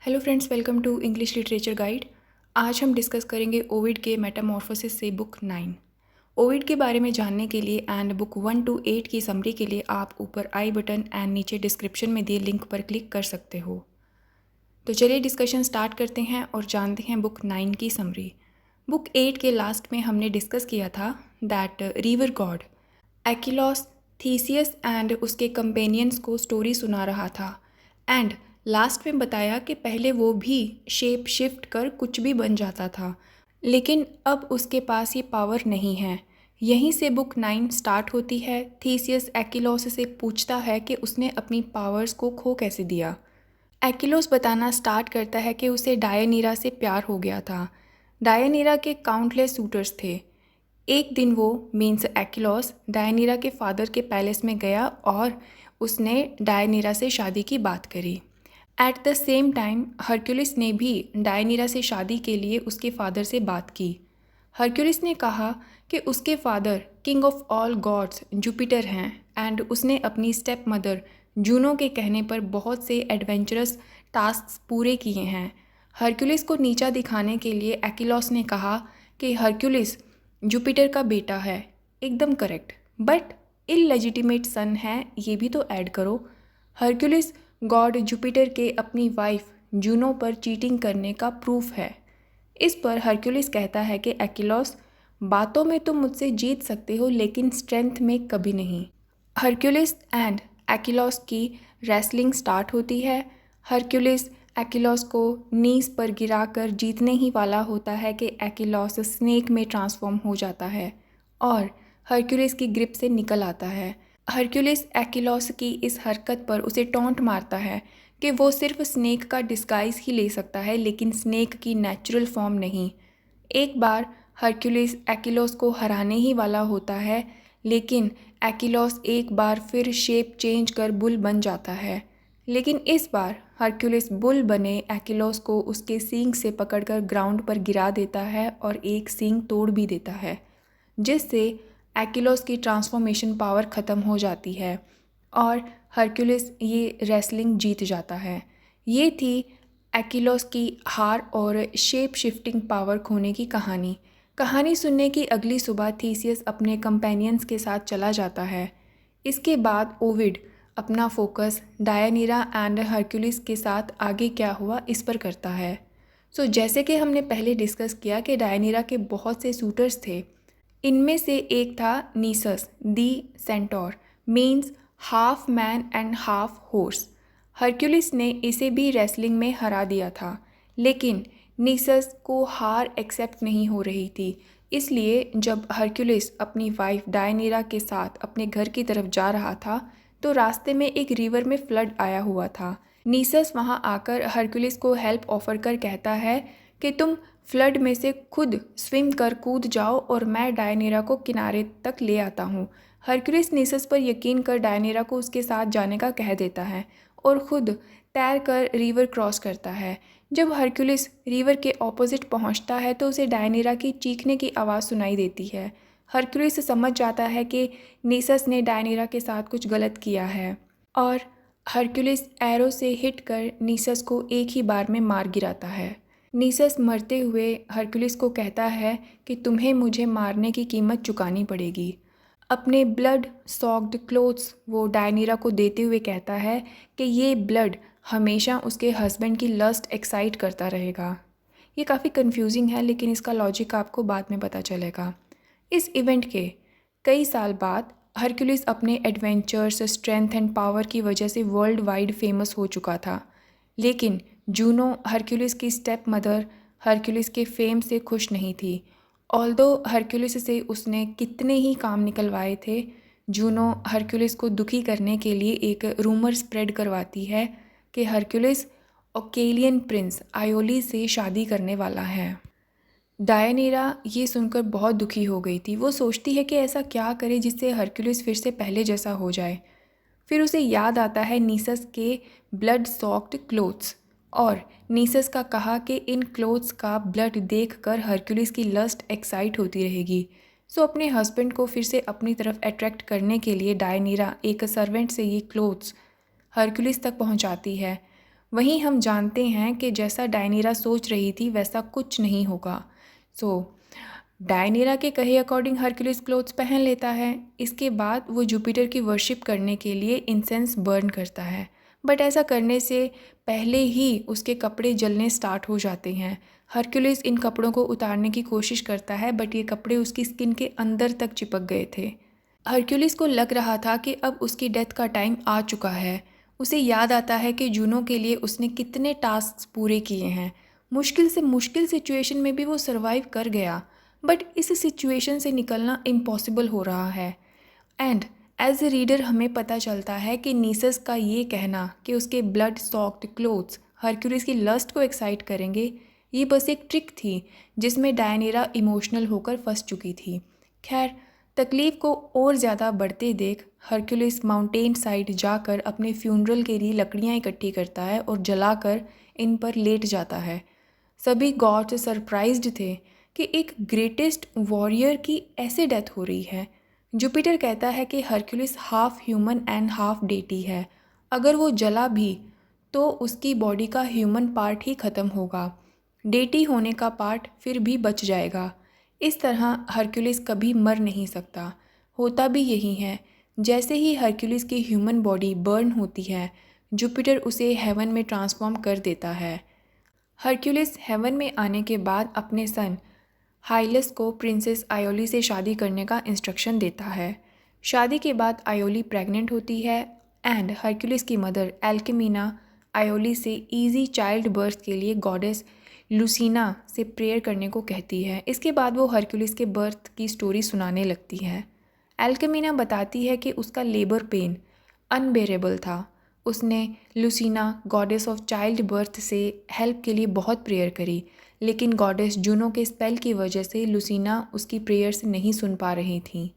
Hello friends, welcome to English literature guide. आज हम discuss करेंगे ओविड के मेटामॉर्फोसिस से बुक 9। ओविड के बारे में जानने के लिए एंड बुक 1 to 8 की समरी के लिए आप ऊपर आई बटन एंड नीचे डिस्क्रिप्शन में दिए लिंक पर क्लिक कर सकते हो। तो चलिए डिस्कशन स्टार्ट करते हैं और जानते हैं बुक 9 की समरी। बुक 8 के लास्ट में हमने डिस्कस किया था that river god Achelous Theseus and उसके कंपेनियंस को स्टोरी सुना रहा था एंड लास्ट में बताया कि पहले वो भी शेप शिफ्ट कर कुछ भी बन जाता था, लेकिन अब उसके पास ये पावर नहीं है। यहीं से बुक 9 स्टार्ट होती है। थीसियस एक्िलॉस से पूछता है कि उसने अपनी पावर्स को खो कैसे दिया। एक्िलॉस बताना स्टार्ट करता है कि उसे डायनीरा से प्यार हो गया था। डायनीरा के काउंटलेस सूटर्स थे। एक दिन वो मीन्स एक्िलॉस डायनीरा के फादर के पैलेस में गया और उसने डायनीरा से शादी की बात करी। At the same time Hercules ने भी डायनीरा से शादी के लिए उसके फादर से बात की। हरक्यूलिस ने कहा कि उसके father king of all gods Jupiter हैं एंड उसने अपनी स्टेप मदर जूनो के कहने पर बहुत से एडवेंचरस टास्क पूरे किए हैं। हरक्यूलिस को नीचा दिखाने के लिए एक्िलॉस ने कहा कि हरक्यूलिस जुपिटर का बेटा है। एकदम करेक्ट, बट इललेजिटिमेट सन है, ये भी तो ऐड करो। हरक्यूलिस गॉड जुपिटर के अपनी वाइफ जूनो पर चीटिंग करने का प्रूफ है। इस पर हरक्यूलिस कहता है कि एक्िलॉस, बातों में तुम मुझसे जीत सकते हो लेकिन स्ट्रेंथ में कभी नहीं। हरक्यूलिस एंड एक्िलॉस की रेसलिंग स्टार्ट होती है। हरक्यूलिस एक्िलॉस को नीज पर गिराकर जीतने ही वाला होता है कि एक्िलॉस स्नेक में ट्रांसफॉर्म हो जाता है और हरक्यूलिस की ग्रिप से निकल आता है। हरक्यूलिस एक्िलॉस की इस हरकत पर उसे टॉन्ट मारता है कि वो सिर्फ स्नेक का डिस्गाइज ही ले सकता है लेकिन स्नेक की नेचुरल फॉर्म नहीं। एक बार हरक्यूलिस एक्िलॉस को हराने ही वाला होता है, लेकिन एक्िलॉस एक बार फिर शेप चेंज कर बुल बन जाता है। लेकिन इस बार हरक्यूलिस बुल बने एक्िलॉस को उसके सींग से पकड़कर ग्राउंड पर गिरा देता है और एक सींग तोड़ भी देता है, जिससे एक्िलॉस की ट्रांसफॉर्मेशन पावर ख़त्म हो जाती है और हरक्यूलिस ये रेसलिंग जीत जाता है। ये थी एक्िलॉस की हार और शेप शिफ्टिंग पावर खोने की कहानी। कहानी सुनने की अगली सुबह थीसियस अपने कंपेनियंस के साथ चला जाता है। इसके बाद ओविड अपना फोकस डायनीरा एंड हरक्यूलिस के साथ आगे क्या हुआ इस पर करता है। जैसे कि हमने पहले डिस्कस किया कि डायनीरा के बहुत से सूटर्स थे। इनमें से एक था Nessus the centaur, means half man and half horse. Hercules ने इसे भी रेसलिंग में हरा दिया था, लेकिन नीसस को हार एक्सेप्ट नहीं हो रही थी। इसलिए जब हरक्यूलिस अपनी वाइफ डायनीरा के साथ अपने घर की तरफ जा रहा था तो रास्ते में एक रिवर में फ्लड आया हुआ था। नीसस वहां आकर हरक्यूलिस को हेल्प ऑफर कर कहता है कि तुम फ्लड में से खुद स्विम कर कूद जाओ और मैं डायनीरा को किनारे तक ले आता हूँ। हरक्यूलिस नीसस पर यकीन कर डायनीरा को उसके साथ जाने का कह देता है और ख़ुद तैर कर रिवर क्रॉस करता है। जब हरक्यूलिस रिवर के ऑपोजिट पहुँचता है तो उसे डायनीरा की चीखने की आवाज़ सुनाई देती है। हरक्यूलिस समझ जाता है कि नीसस ने डायनीरा के साथ कुछ गलत किया है और हरक्यूलिस एरो से हिट कर नीसस को एक ही बार में मार गिराता है। नीसस मरते हुए हरक्यूलिस को कहता है कि तुम्हें मुझे मारने की कीमत चुकानी पड़ेगी। अपने ब्लड सॉक्ड क्लोथ्स वो डायनीरा को देते हुए कहता है कि ये ब्लड हमेशा उसके हस्बैंड की लस्ट एक्साइट करता रहेगा। ये काफ़ी कंफ्यूजिंग है, लेकिन इसका लॉजिक आपको बाद में पता चलेगा। इस इवेंट के कई साल बाद हरक्यूलिस अपने एडवेंचर्स, स्ट्रेंथ एंड पावर की वजह से वर्ल्ड वाइड फेमस हो चुका था, लेकिन जूनो हरक्यूलिस की स्टेप मदर हरक्यूलिस के फेम से खुश नहीं थी। ऑल्दो हरक्यूलिस से उसने कितने ही काम निकलवाए थे, जूनो हरक्यूलिस को दुखी करने के लिए एक रूमर स्प्रेड करवाती है कि हरक्यूलिस ओकेलियन प्रिंस आयोली से शादी करने वाला है। डायनीरा ये सुनकर बहुत दुखी हो गई थी। वो सोचती है कि ऐसा क्या करे जिससे हरक्यूलिस फिर से पहले जैसा हो जाए। फिर उसे याद आता है नीसस के ब्लड सॉक्ड क्लोथ्स और नीसस का कहा कि इन क्लोथ्स का ब्लड देखकर हरक्यूलिस की लस्ट एक्साइट होती रहेगी। अपने हस्बैंड को फिर से अपनी तरफ अट्रैक्ट करने के लिए डायनीरा एक सर्वेंट से ये क्लोथ्स हरक्यूलिस तक पहुंचाती है। वहीं हम जानते हैं कि जैसा डायनीरा सोच रही थी वैसा कुछ नहीं होगा। डायनीरा के कहे अकॉर्डिंग हरक्यूलिस क्लोथ्स पहन लेता है। इसके बाद वो जुपिटर की वर्शिप करने के लिए इंसेंस बर्न करता है, बट ऐसा करने से पहले ही उसके कपड़े जलने स्टार्ट हो जाते हैं। हरक्यूलिस इन कपड़ों को उतारने की कोशिश करता है, बट ये कपड़े उसकी स्किन के अंदर तक चिपक गए थे। हरक्यूलिस को लग रहा था कि अब उसकी डेथ का टाइम आ चुका है। उसे याद आता है कि जूनो के लिए उसने कितने टास्क पूरे किए हैं। मुश्किल से मुश्किल सिचुएशन में भी वो सरवाइव कर गया, बट इस सिचुएशन से निकलना इम्पॉसिबल हो रहा है। एंड एज ए रीडर हमें पता चलता है कि नीसस का ये कहना कि उसके ब्लड सॉक्ड क्लोथ्स हरक्यूलिस की लस्ट को एक्साइट करेंगे, ये बस एक ट्रिक थी जिसमें डायनीरा इमोशनल होकर फंस चुकी थी। खैर, तकलीफ़ को और ज़्यादा बढ़ते देख हरक्यूलिस माउंटेन साइड जाकर अपने फ्यूनरल के लिए लकड़ियाँ इकट्ठी करता है और जलाकर इन पर लेट जाता है। सभी गॉड्स सरप्राइज्ड थे कि एक ग्रेटेस्ट वॉरियर की ऐसे डेथ हो रही है। जुपिटर कहता है कि Hercules half human and half deity है। अगर वो जला भी तो उसकी बॉडी का ह्यूमन पार्ट ही ख़त्म होगा, डेटी होने का पार्ट फिर भी बच जाएगा। इस तरह हरक्यूलिस कभी मर नहीं सकता। होता भी यही है। जैसे ही हरक्यूलिस की ह्यूमन बॉडी बर्न होती है, जुपिटर उसे हेवन में ट्रांसफॉर्म कर देता है। हरक्यूलिस हेवन में आने के बाद अपने सन हाइलस को प्रिंसेस आयोली से शादी करने का इंस्ट्रक्शन देता है। शादी के बाद आयोली प्रेग्नेंट होती है एंड हरक्यूलिस की मदर एल्केमिना आयोली से इजी चाइल्ड बर्थ के लिए गॉडेस लुसीना से प्रेयर करने को कहती है। इसके बाद वो हरक्यूलिस के बर्थ की स्टोरी सुनाने लगती है। एल्केमिना बताती है कि उसका लेबर पेन अनबेरेबल था। उसने लुसीना गॉडेस ऑफ चाइल्ड बर्थ से हेल्प के लिए बहुत प्रेयर करी, लेकिन गॉडेस जूनो के स्पेल की वजह से लुसीना उसकी प्रेयर्स नहीं सुन पा रही थी।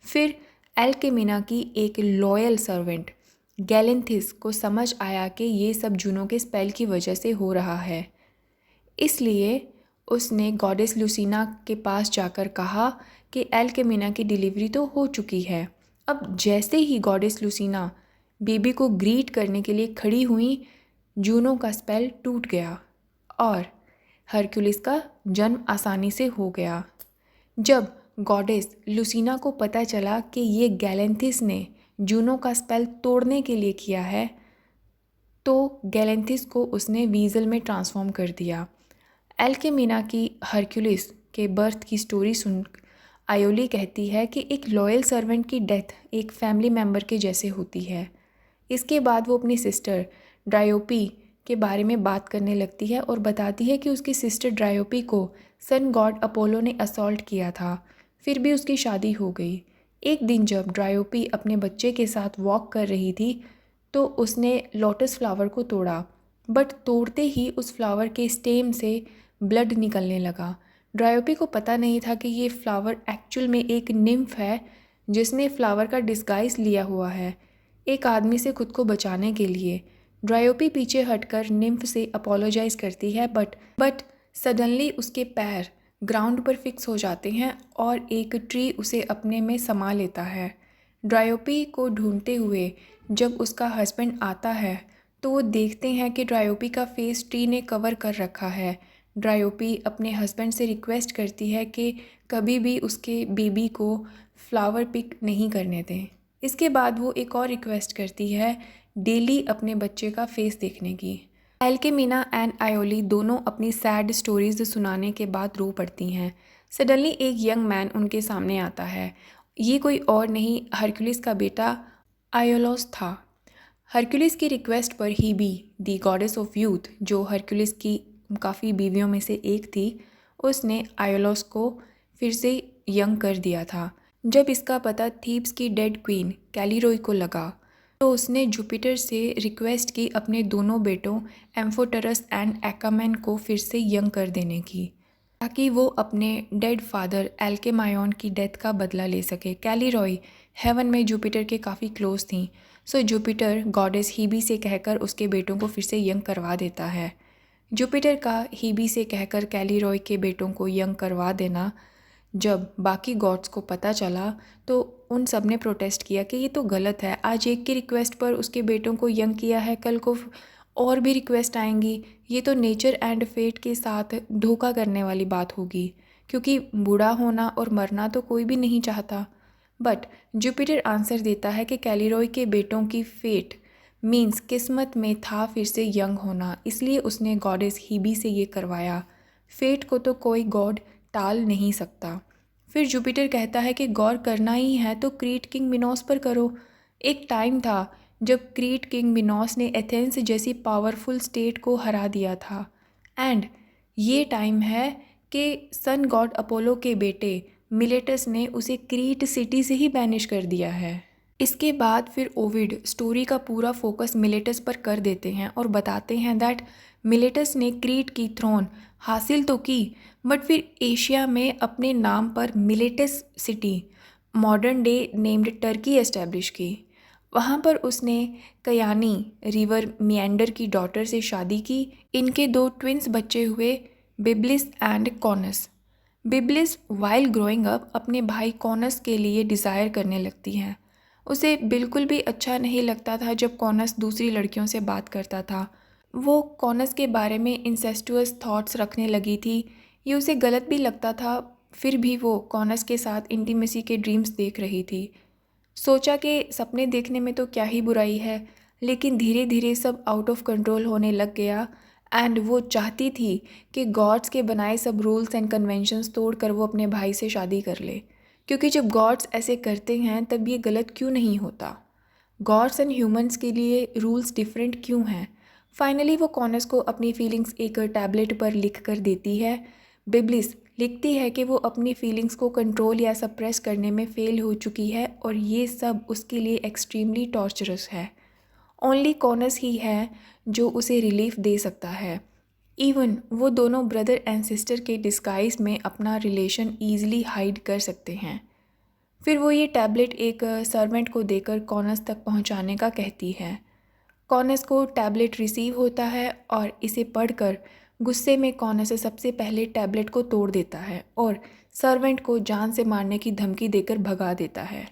फिर एल्केमिना की एक लॉयल सर्वेंट गैलेंथिस को समझ आया कि ये सब जूनो के स्पेल की वजह से हो रहा है। इसलिए उसने गॉडेस लुसीना के पास जाकर कहा कि एल्केमिना की डिलीवरी तो हो चुकी है। अब जैसे ही गॉडेस लुसीना बेबी को ग्रीट करने के लिए खड़ी हुई, जूनो का स्पेल टूट गया और हरक्यूलिस का जन्म आसानी से हो गया। जब गॉडेस लुसीना को पता चला कि ये गैलेंथिस ने जूनो का स्पेल तोड़ने के लिए किया है, तो गैलेंथिस को उसने वीज़ल में ट्रांसफॉर्म कर दिया। एल्केमिना की हरक्यूलिस के बर्थ की स्टोरी सुन आयोली कहती है कि एक लॉयल सर्वेंट की डेथ एक फैमिली मेम्बर के जैसे होती है। इसके बाद वो अपनी सिस्टर ड्रायोपी के बारे में बात करने लगती है और बताती है कि उसकी सिस्टर ड्रायोपी को सन गॉड अपोलो ने असॉल्ट किया था, फिर भी उसकी शादी हो गई। एक दिन जब ड्रायोपी अपने बच्चे के साथ वॉक कर रही थी तो उसने लोटस फ्लावर को तोड़ा, बट तोड़ते ही उस फ्लावर के स्टेम से ब्लड निकलने लगा। ड्रायोपी को पता नहीं था कि ये फ्लावर एक्चुअल में एक निम्फ है जिसने फ्लावर का डिस्गाइज लिया हुआ है एक आदमी से खुद को बचाने के लिए। ड्रायोपी पीछे हटकर निम्फ से अपोलोजाइज़ करती है, बट सडनली उसके पैर ग्राउंड पर फिक्स हो जाते हैं और एक ट्री उसे अपने में समा लेता है। ड्रायोपी को ढूंढते हुए जब उसका हस्बैंड आता है तो वो देखते हैं कि ड्रायोपी का फेस ट्री ने कवर कर रखा है। ड्रायोपी अपने हस्बैंड से रिक्वेस्ट करती है कि कभी भी उसके बेबी को फ्लावर पिक नहीं करने दें। इसके बाद वो एक और रिक्वेस्ट करती है डेली अपने बच्चे का फेस देखने की। एल्केमिना एंड आयोली दोनों अपनी सैड स्टोरीज सुनाने के बाद रो पड़ती हैं। सडनली एक यंग मैन उनके सामने आता है। ये कोई और नहीं, हरक्यूलिस का बेटा आयोलोस था। हरक्यूलिस की रिक्वेस्ट पर हीबी दी गॉडेस ऑफ यूथ, जो हरक्यूलिस की काफ़ी बीवियों में से एक थी, उसने आयोलोस को फिर से यंग कर दिया था। जब इसका पता थीब्स की डेड क्वीन कैलीरोई को लगा तो उसने जुपिटर से रिक्वेस्ट की अपने दोनों बेटों एम्फोटरस एंड एक्कामेन को फिर से यंग कर देने की, ताकि वो अपने डेड फादर एल्केमायोन की डेथ का बदला ले सके। कैलीरोई हेवन में जुपिटर के काफ़ी क्लोज थी, सो जुपिटर गॉडेस हीबी से कहकर उसके बेटों को फिर से यंग करवा देता है। जुपिटर का हीबी से कहकर कैलीरोई के बेटों को यंग करवा देना जब बाकी गॉड्स को पता चला तो उन सब ने प्रोटेस्ट किया कि ये तो गलत है। आज एक की रिक्वेस्ट पर उसके बेटों को यंग किया है, कल को और भी रिक्वेस्ट आएंगी, ये तो नेचर एंड फेट के साथ धोखा करने वाली बात होगी, क्योंकि बूढ़ा होना और मरना तो कोई भी नहीं चाहता। बट जुपिटर आंसर देता है कि कैलिरॉय के बेटों की फेट मीन्स किस्मत में था फिर से यंग होना, इसलिए उसने गॉडेस हीबी से ये करवाया। फेट को तो कोई गॉड टाल नहीं सकता। फिर जुपिटर कहता है कि गौर करना ही है तो क्रीट किंग मिनोस पर करो। एक टाइम था जब क्रीट किंग मिनोस ने एथेंस जैसी पावरफुल स्टेट को हरा दिया था, एंड ये टाइम है कि सन गॉड अपोलो के बेटे मिलेटस ने उसे क्रीट सिटी से ही बैनिश कर दिया है। इसके बाद फिर ओविड स्टोरी का पूरा फोकस मिलेटस पर कर देते हैं और बताते हैं दैट मिलेटस ने क्रीट की थ्रोन हासिल तो की, बट फिर एशिया में अपने नाम पर Miletus city modern day named Turkey establish की। वहाँ पर उसने कयानी रिवर मियंडर की डॉटर से शादी की। इनके 2 ट्विंस बच्चे हुए, Byblis and Caunus. Byblis while growing up अपने भाई कॉनस के लिए डिज़ायर करने लगती हैं। उसे बिल्कुल भी अच्छा नहीं लगता था जब कॉनस दूसरी लड़कियों से बात करता था। वो कॉनस के बारे में इंसेस्टुअस थॉट्स रखने लगी थी। ये उसे गलत भी लगता था, फिर भी वो कॉनस के साथ इंटीमेसी के ड्रीम्स देख रही थी। सोचा कि सपने देखने में तो क्या ही बुराई है, लेकिन धीरे धीरे सब आउट ऑफ कंट्रोल होने लग गया एंड वो चाहती थी कि गॉड्स के बनाए सब रूल्स एंड कन्वेंशंस तोड़कर वो अपने भाई से शादी कर ले, क्योंकि जब गॉड्स ऐसे करते हैं तब ये गलत क्यों नहीं होता। गॉड्स एंड ह्यूमंस के लिए रूल्स डिफरेंट क्यों हैं। फाइनली वो कॉनस को अपनी फीलिंग्स एक टैबलेट पर लिख कर देती है। बिब्लिस लिखती है कि वो अपनी फीलिंग्स को कंट्रोल या सप्रेस करने में फ़ेल हो चुकी है और ये सब उसके लिए एक्सट्रीमली टॉर्चरस है। ओनली कॉनस ही है जो उसे रिलीफ दे सकता है। इवन वो दोनों ब्रदर एंड सिस्टर के डिस्गाइज में अपना रिलेशन ईजिली हाइड कर सकते हैं। फिर वो ये टैबलेट एक सर्वेंट को देकर कॉनस तक पहुंचाने का कहती है। कॉनस को टैबलेट रिसीव होता है और इसे पढ़कर गुस्से में कॉनस सबसे पहले टैबलेट को तोड़ देता है और सर्वेंट को जान से मारने की धमकी देकर भगा देता है।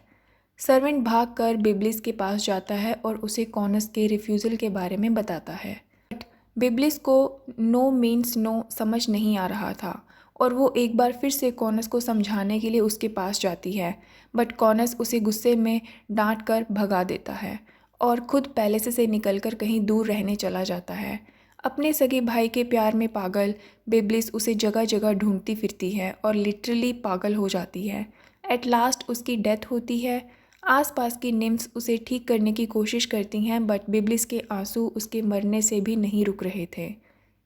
सर्वेंट भागकर बिब्लिस के पास जाता है और उसे कॉनस के रिफ्यूज़ल के बारे में बताता है। बट बिब्लिस को नो मीन्स नो समझ नहीं आ रहा था और वो एक बार फिर से कॉनस को समझाने के लिए उसके पास जाती है, बट कॉनस उसे गुस्से में डांट कर भगा देता है और खुद पैलेस से निकलकर कहीं दूर रहने चला जाता है। अपने सगे भाई के प्यार में पागल बिब्लिस उसे जगह जगह ढूंढती फिरती है और लिटरली पागल हो जाती है। एट लास्ट उसकी डेथ होती है। आसपास की निम्स उसे ठीक करने की कोशिश करती हैं, बट बिब्लिस के आंसू उसके मरने से भी नहीं रुक रहे थे।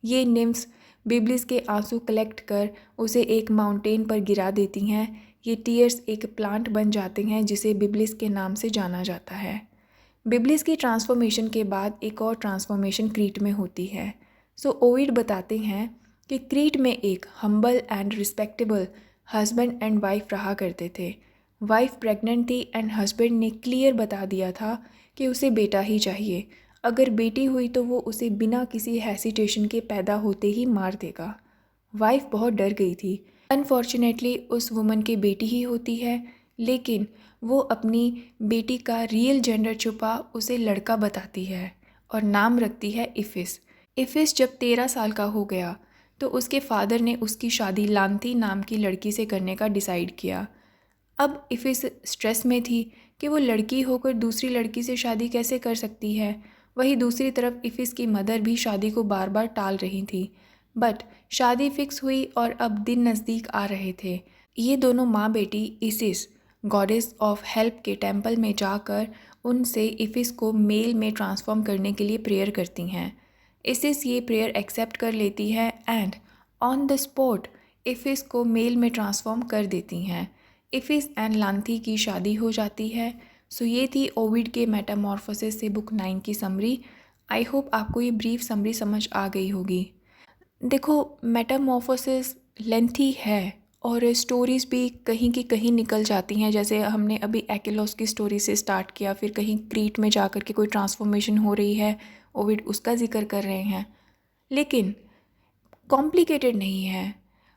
ये निम्स बिब्लिस के आंसू कलेक्ट कर उसे एक माउंटेन पर गिरा देती हैं। ये टीयर्स एक प्लांट बन जाते हैं जिसे बिब्लिस के नाम से जाना जाता है। बिब्लिस की ट्रांसफॉर्मेशन के बाद एक और ट्रांसफॉर्मेशन क्रीट में होती है। सो ओविड बताते हैं कि क्रीट में एक humble and respectable husband and wife रहा करते थे। वाइफ प्रेग्नेंट थी एंड हस्बैंड ने क्लियर बता दिया था कि उसे बेटा ही चाहिए। अगर बेटी हुई तो वो उसे बिना किसी हेसिटेशन के पैदा होते ही मार देगा। वाइफ बहुत डर गई थी। अनफॉर्चुनेटली उस वुमन की बेटी ही होती है, लेकिन वो अपनी बेटी का रियल जेंडर छुपा उसे लड़का बताती है और नाम रखती है इफिस। इफिस जब 13 साल का हो गया तो उसके फादर ने उसकी शादी लांती नाम की लड़की से करने का डिसाइड किया। अब इफिस स्ट्रेस में थी कि वो लड़की होकर दूसरी लड़की से शादी कैसे कर सकती है। वहीं दूसरी तरफ इफिस की मदर भी शादी को बार बार टाल रही थी। बट शादी फिक्स हुई और अब दिन नज़दीक आ रहे थे। ये दोनों माँ बेटी इसिस गॉडेस ऑफ हेल्प के टेम्पल में जाकर उनसे इफिस को मेल में ट्रांसफॉर्म करने के लिए प्रेयर करती हैं। इसिस ये प्रेयर एक्सेप्ट कर लेती है एंड ऑन द स्पॉट इफिस को मेल में ट्रांसफॉर्म कर देती हैं। इफिस एंड लांथी की शादी हो जाती है। सो ये थी ओविड के मेटामॉर्फोसिस से बुक 9 की समरी। आई होप आपको ये ब्रीफ समरी समझ आ गई होगी। देखो, मेटामॉर्फोसिस लेंथी है और स्टोरीज़ भी कहीं की कहीं निकल जाती हैं। जैसे हमने अभी एकिलोस की स्टोरी से स्टार्ट किया, फिर कहीं क्रीट में जाकर के कोई ट्रांसफॉर्मेशन हो रही है, ओविड उसका जिक्र कर रहे हैं, लेकिन कॉम्प्लिकेटेड नहीं है।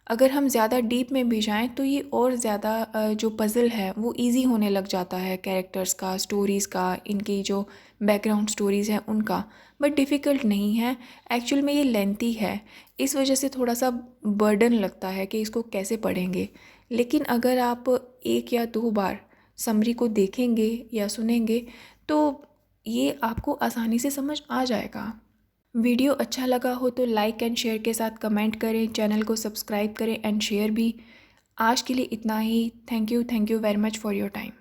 अगर हम ज़्यादा डीप में भी जाएँ तो ये और ज़्यादा जो पज़ल है वो ईज़ी होने लग जाता है, कैरेक्टर्स का, स्टोरीज़ का, इनकी जो बैकग्राउंड स्टोरीज़ हैं उनका। बट डिफ़िकल्ट नहीं है, एक्चुअल में ये लेंथी है, इस वजह से थोड़ा-सा बर्डन लगता है कि इसको कैसे पढ़ेंगे। लेकिन अगर आप 1 या 2 बार समरी को देखेंगे या सुनेंगे तो ये आपको आसानी से समझ आ जाएगा। वीडियो अच्छा लगा हो तो लाइक एंड शेयर के साथ कमेंट करें, चैनल को सब्सक्राइब करें एंड शेयर भी। आज के लिए इतना ही। Thank you very much for your time.